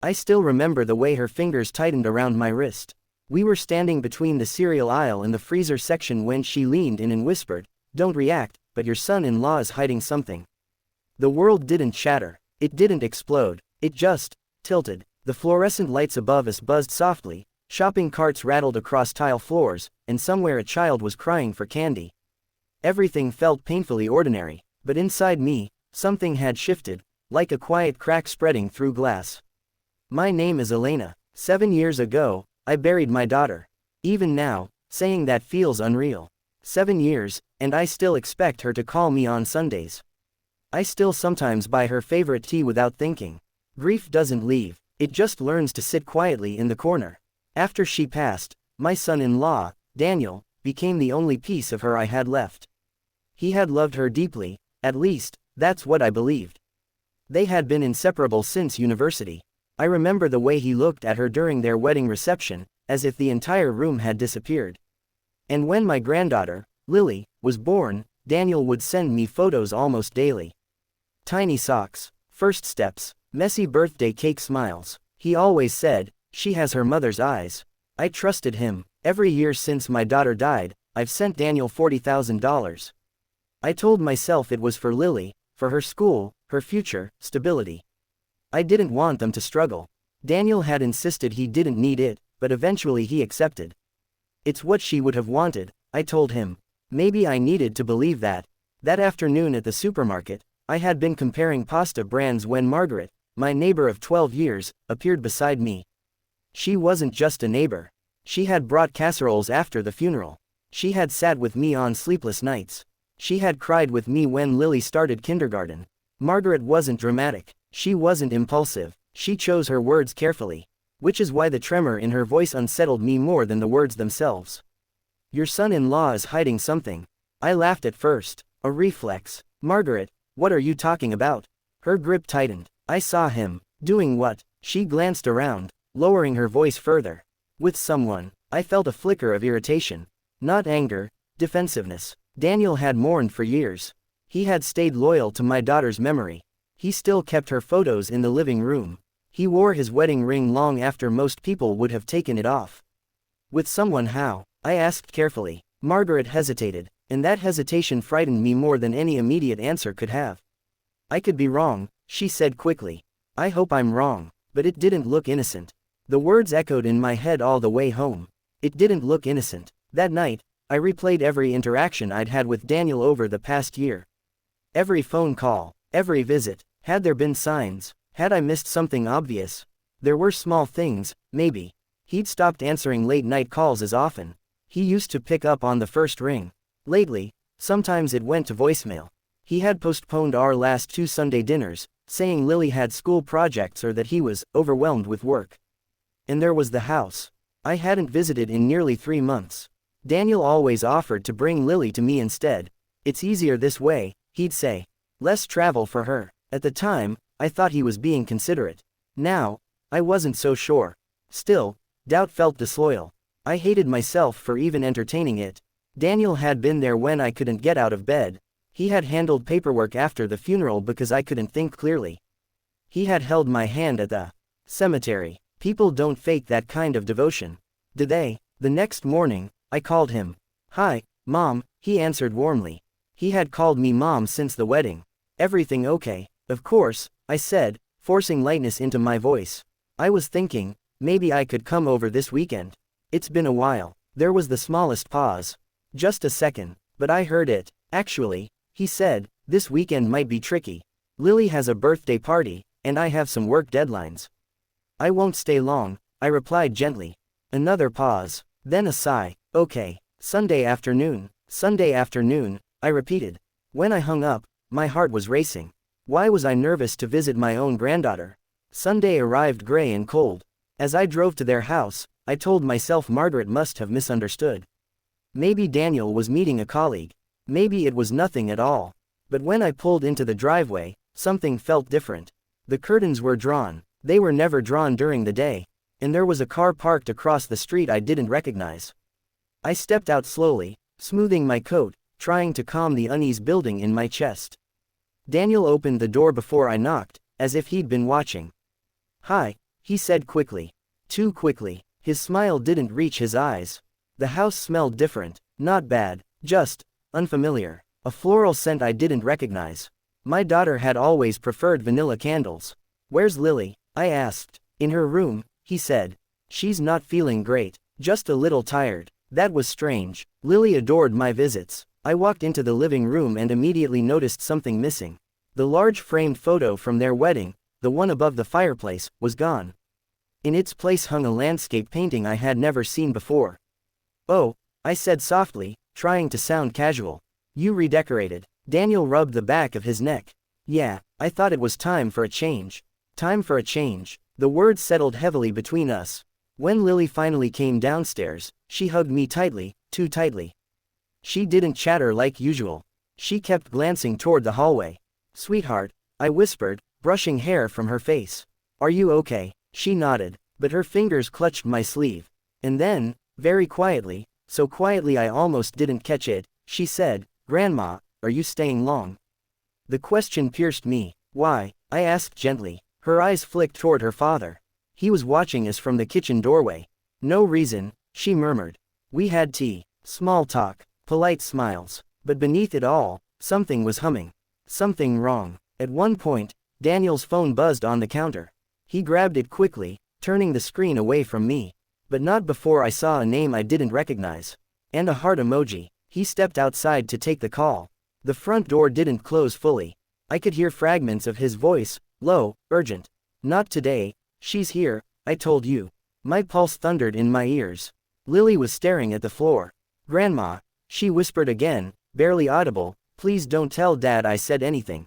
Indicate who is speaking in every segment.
Speaker 1: I still remember the way her fingers tightened around my wrist. We were standing between the cereal aisle and the freezer section when she leaned in and whispered, "Don't react, but your son-in-law is hiding something." The world didn't shatter. It didn't explode. It just tilted. The fluorescent lights above us buzzed softly, shopping carts rattled across tile floors, and somewhere a child was crying for candy. Everything felt painfully ordinary, but inside me, something had shifted, like a quiet crack spreading through glass. My name is Elena. 7 years ago, I buried my daughter. Even now, saying that feels unreal. 7 years, and I still expect her to call me on Sundays. I still sometimes buy her favorite tea without thinking. Grief doesn't leave, it just learns to sit quietly in the corner. After she passed, my son-in-law, Daniel, became the only piece of her I had left. He had loved her deeply, at least, that's what I believed. They had been inseparable since university. I remember the way he looked at her during their wedding reception, as if the entire room had disappeared. And when my granddaughter, Lily, was born, Daniel would send me photos almost daily. Tiny socks, first steps, messy birthday cake smiles. He always said, "She has her mother's eyes." I trusted him. Every year since my daughter died, I've sent Daniel $40,000. I told myself it was for Lily, for her school, her future, stability. I didn't want them to struggle. Daniel had insisted he didn't need it, but eventually he accepted. "It's what she would have wanted," I told him. Maybe I needed to believe that. That afternoon at the supermarket, I had been comparing pasta brands when Margaret, my neighbor of 12 years, appeared beside me. She wasn't just a neighbor. She had brought casseroles after the funeral. She had sat with me on sleepless nights. She had cried with me when Lily started kindergarten. Margaret wasn't dramatic. She wasn't impulsive. She chose her words carefully. Which is why the tremor in her voice unsettled me more than the words themselves. "Your son-in-law is hiding something." I laughed at first. A reflex. "Margaret, what are you talking about?" Her grip tightened. "I saw him." "Doing what?" She glanced around, lowering her voice further. "With someone." I felt a flicker of irritation. Not anger, defensiveness. Daniel had mourned for years. He had stayed loyal to my daughter's memory. He still kept her photos in the living room. He wore his wedding ring long after most people would have taken it off. "With someone how?" I asked carefully. Margaret hesitated, and that hesitation frightened me more than any immediate answer could have. "I could be wrong," she said quickly. "I hope I'm wrong." But it didn't look innocent. The words echoed in my head all the way home. It didn't look innocent. That night, I replayed every interaction I'd had with Daniel over the past year. Every phone call, every visit. Had there been signs? Had I missed something obvious? There were small things, maybe. He'd stopped answering late-night calls as often. He used to pick up on the first ring. Lately, sometimes it went to voicemail. He had postponed our last 2 Sunday dinners, saying Lily had school projects or that he was overwhelmed with work. And there was the house. I hadn't visited in nearly 3 months. Daniel always offered to bring Lily to me instead. "It's easier this way," he'd say. "Less travel for her." At the time, I thought he was being considerate. Now, I wasn't so sure. Still, doubt felt disloyal. I hated myself for even entertaining it. Daniel had been there when I couldn't get out of bed. He had handled paperwork after the funeral because I couldn't think clearly. He had held my hand at the cemetery. People don't fake that kind of devotion. Did they? The next morning, I called him. "Hi, Mom," he answered warmly. He had called me Mom since the wedding. "Everything okay?" "Of course," I said, forcing lightness into my voice. "I was thinking, maybe I could come over this weekend. It's been a while." There was the smallest pause. Just a second, but I heard it. "Actually," he said, "this weekend might be tricky. Lily has a birthday party, and I have some work deadlines." "I won't stay long," I replied gently. Another pause, then a sigh. "Okay, Sunday afternoon." "Sunday afternoon," I repeated. When I hung up, my heart was racing. Why was I nervous to visit my own granddaughter? Sunday arrived gray and cold. As I drove to their house, I told myself Margaret must have misunderstood. Maybe Daniel was meeting a colleague. Maybe it was nothing at all. But when I pulled into the driveway, something felt different. The curtains were drawn. They were never drawn during the day. And there was a car parked across the street I didn't recognize. I stepped out slowly, smoothing my coat, trying to calm the unease building in my chest. Daniel opened the door before I knocked, as if he'd been watching. "Hi," he said quickly. Too quickly. His smile didn't reach his eyes. The house smelled different, not bad, just unfamiliar. A floral scent I didn't recognize. My daughter had always preferred vanilla candles. Where's Lily? I asked. In her room, he said. She's not feeling great, just a little tired. That was strange. Lily adored my visits. I walked into the living room and immediately noticed something missing. The large framed photo from their wedding, the one above the fireplace, was gone. In its place hung a landscape painting I had never seen before. Oh, I said softly, trying to sound casual. You redecorated. Daniel rubbed the back of his neck. Yeah, I thought it was time for a change. Time for a change. The words settled heavily between us. When Lily finally came downstairs, she hugged me tightly, too tightly. She didn't chatter like usual. She kept glancing toward the hallway. Sweetheart, I whispered, brushing hair from her face. Are you okay? She nodded, but her fingers clutched my sleeve. And then, very quietly, so quietly I almost didn't catch it, she said, Grandma, are you staying long? The question pierced me. Why? I asked gently. Her eyes flicked toward her father. He was watching us from the kitchen doorway. No reason, she murmured. We had tea, small talk, polite smiles, but beneath it all, something was humming. Something wrong. At one point, Daniel's phone buzzed on the counter. He grabbed it quickly, turning the screen away from me. But not before I saw a name I didn't recognize. And a heart emoji. He stepped outside to take the call. The front door didn't close fully. I could hear fragments of his voice, low, urgent. Not today. She's here, I told you. My pulse thundered in my ears. Lily was staring at the floor. Grandma, she whispered again, barely audible, please don't tell Dad I said anything.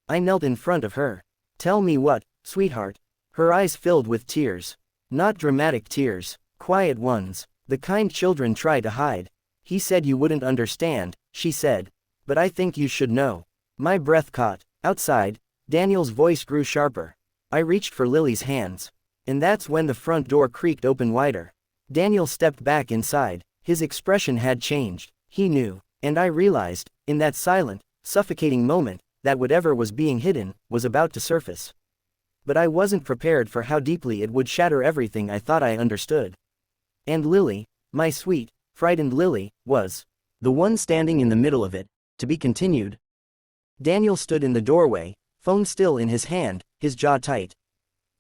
Speaker 1: I knelt in front of her. Tell me what, sweetheart? Her eyes filled with tears. Not dramatic tears, quiet ones, the kind children try to hide. He said you wouldn't understand, she said. But I think you should know. My breath caught. Outside, Daniel's voice grew sharper. I reached for Lily's hands. And that's when the front door creaked open wider. Daniel stepped back inside. His expression had changed. He knew. And I realized, in that silent, suffocating moment, that whatever was being hidden, was about to surface. But I wasn't prepared for how deeply it would shatter everything I thought I understood. And Lily, my sweet, frightened Lily, was the one standing in the middle of it. To be continued. Daniel stood in the doorway, phone still in his hand, his jaw tight.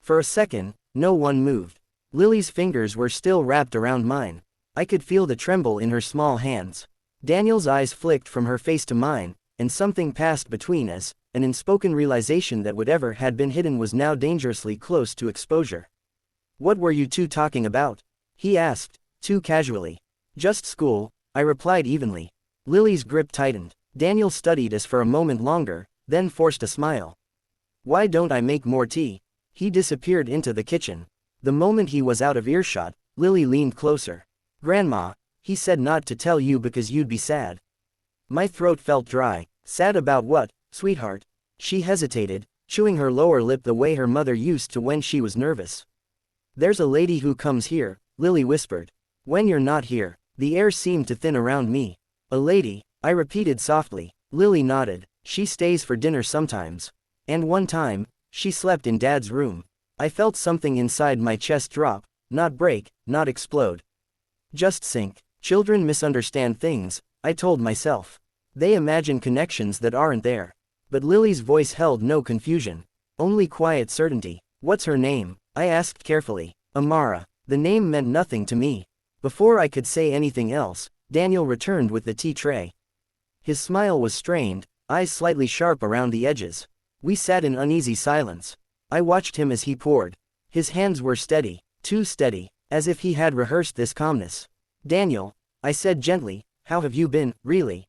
Speaker 1: For a second, no one moved. Lily's fingers were still wrapped around mine. I could feel the tremble in her small hands. Daniel's eyes flicked from her face to mine, and something passed between us, an unspoken realization that whatever had been hidden was now dangerously close to exposure. What were you two talking about? He asked, too casually. Just school, I replied evenly. Lily's grip tightened. Daniel studied us for a moment longer, then forced a smile. Why don't I make more tea? He disappeared into the kitchen. The moment he was out of earshot, Lily leaned closer. Grandma, he said not to tell you because you'd be sad. My throat felt dry. Sad about what, sweetheart? She hesitated, chewing her lower lip the way her mother used to when she was nervous. There's a lady who comes here, Lily whispered. When you're not here. The air seemed to thin around me. A lady, I repeated softly. Lily nodded. She stays for dinner sometimes. And one time, she slept in Dad's room. I felt something inside my chest drop, not break, not explode. Just sink. Children misunderstand things, I told myself. They imagine connections that aren't there. But Lily's voice held no confusion. Only quiet certainty. What's her name? I asked carefully. Amara. The name meant nothing to me. Before I could say anything else, Daniel returned with the tea tray. His smile was strained, eyes slightly sharp around the edges. We sat in uneasy silence. I watched him as he poured. His hands were steady, too steady, as if he had rehearsed this calmness. Daniel, I said gently, how have you been, really?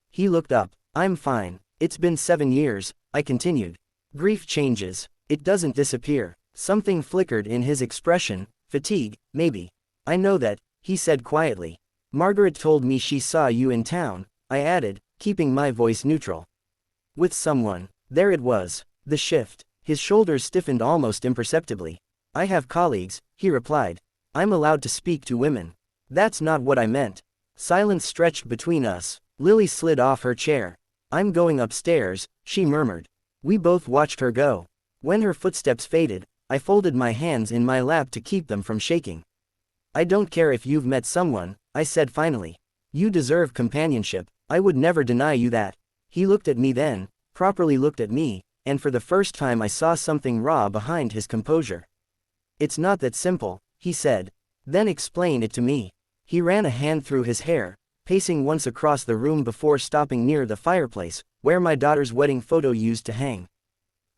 Speaker 1: He looked up. I'm fine. It's been 7 years, I continued. Grief changes. It doesn't disappear. Something flickered in his expression, fatigue, maybe. I know that, he said quietly. Margaret told me she saw you in town, I added, keeping my voice neutral. With someone. There it was. The shift. His shoulders stiffened almost imperceptibly. I have colleagues, he replied. I'm allowed to speak to women. That's not what I meant. Silence stretched between us. Lily slid off her chair. I'm going upstairs, she murmured. We both watched her go. When her footsteps faded, I folded my hands in my lap to keep them from shaking. I don't care if you've met someone, I said finally. You deserve companionship, I would never deny you that. He looked at me then, properly looked at me, and for the first time I saw something raw behind his composure. It's not that simple, he said. Then explain it to me. He ran a hand through his hair, pacing once across the room before stopping near the fireplace, where my daughter's wedding photo used to hang.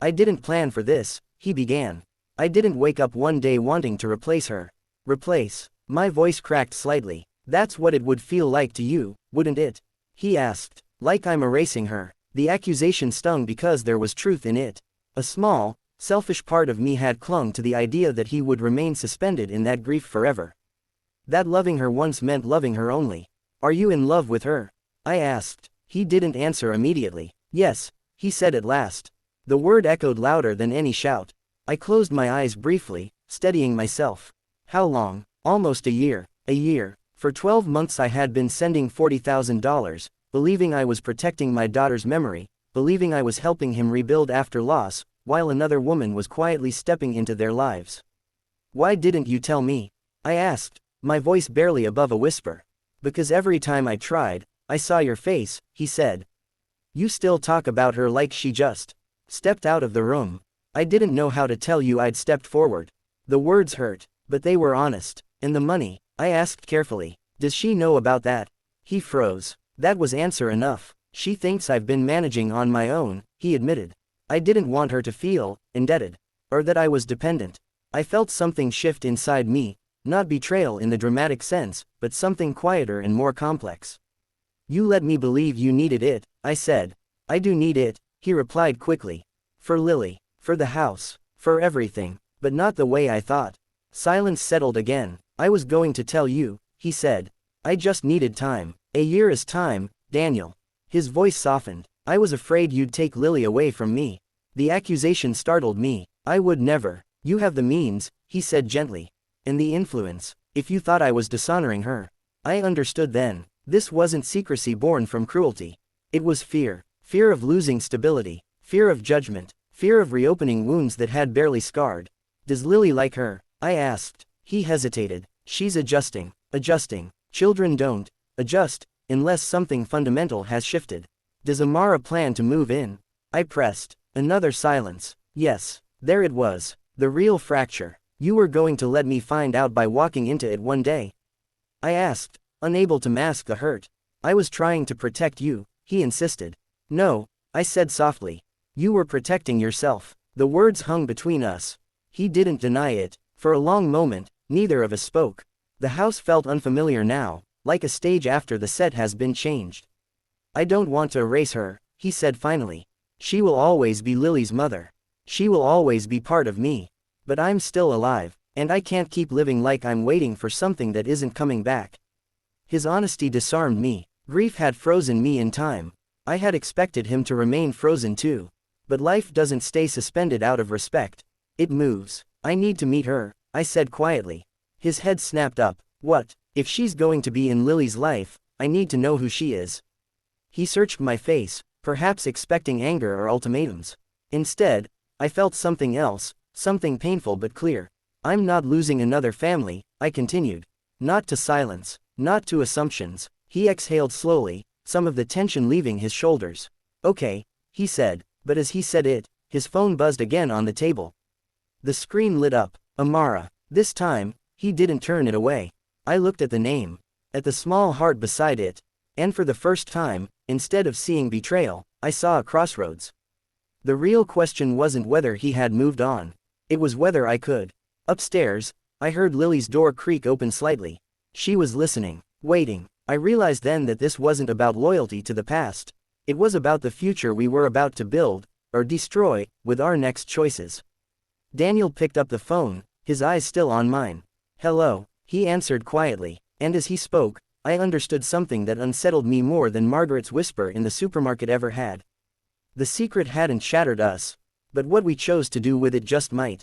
Speaker 1: I didn't plan for this, he began. I didn't wake up one day wanting to replace her. Replace? My voice cracked slightly. That's what it would feel like to you, wouldn't it? He asked. Like I'm erasing her. The accusation stung because there was truth in it. A small, selfish part of me had clung to the idea that he would remain suspended in that grief forever. That loving her once meant loving her only. Are you in love with her? I asked. He didn't answer immediately. Yes, he said at last. The word echoed louder than any shout. I closed my eyes briefly, steadying myself. How long? Almost a year. A year. For 12 months I had been sending $40,000, believing I was protecting my daughter's memory, believing I was helping him rebuild after loss, while another woman was quietly stepping into their lives. Why didn't you tell me? I asked, my voice barely above a whisper. Because every time I tried, I saw your face, he said. You still talk about her like she just stepped out of the room. I didn't know how to tell you I'd stepped forward. The words hurt, but they were honest. And the money? I asked carefully. Does she know about that? He froze. That was answer enough. She thinks I've been managing on my own, he admitted. I didn't want her to feel indebted. Or that I was dependent. I felt something shift inside me, not betrayal in the dramatic sense, but something quieter and more complex. You let me believe you needed it, I said. I do need it, he replied quickly. For Lily. For the house. For everything. But not the way I thought. Silence settled again. I was going to tell you, he said. I just needed time. A year is time, Daniel. His voice softened. I was afraid you'd take Lily away from me. The accusation startled me. I would never. You have the means, he said gently. And the influence. If you thought I was dishonoring her. I understood then. This wasn't secrecy born from cruelty. It was fear. Fear of losing stability. Fear of judgment. Fear of reopening wounds that had barely scarred. Does Lily like her? I asked. He hesitated. She's adjusting. Adjusting. Children don't adjust unless something fundamental has shifted. Does Amara plan to move in? I pressed. Another silence. Yes. There it was. The real fracture. You were going to let me find out by walking into it one day? I asked, unable to mask the hurt. I was trying to protect you, he insisted. No, I said softly. You were protecting yourself. The words hung between us. He didn't deny it. For a long moment, neither of us spoke. The house felt unfamiliar now, like a stage after the set has been changed. I don't want to erase her, he said finally. She will always be Lily's mother. She will always be part of me. But I'm still alive, and I can't keep living like I'm waiting for something that isn't coming back. His honesty disarmed me. Grief had frozen me in time. I had expected him to remain frozen too. But life doesn't stay suspended out of respect. It moves. I need to meet her, I said quietly. His head snapped up. What? If she's going to be in Lily's life, I need to know who she is. He searched my face, perhaps expecting anger or ultimatums. Instead, I felt something else, something painful but clear. I'm not losing another family, I continued. Not to silence, not to assumptions. He exhaled slowly, some of the tension leaving his shoulders. Okay, he said, but as he said it, his phone buzzed again on the table. The screen lit up. Amara. This time, he didn't turn it away. I looked at the name, at the small heart beside it, and for the first time, instead of seeing betrayal, I saw a crossroads. The real question wasn't whether he had moved on. It was whether I could. Upstairs, I heard Lily's door creak open slightly. She was listening, waiting. I realized then that this wasn't about loyalty to the past. It was about the future we were about to build, or destroy, with our next choices. Daniel picked up the phone, his eyes still on mine. Hello, he answered quietly, and as he spoke, I understood something that unsettled me more than Margaret's whisper in the supermarket ever had. The secret hadn't shattered us, but what we chose to do with it just might.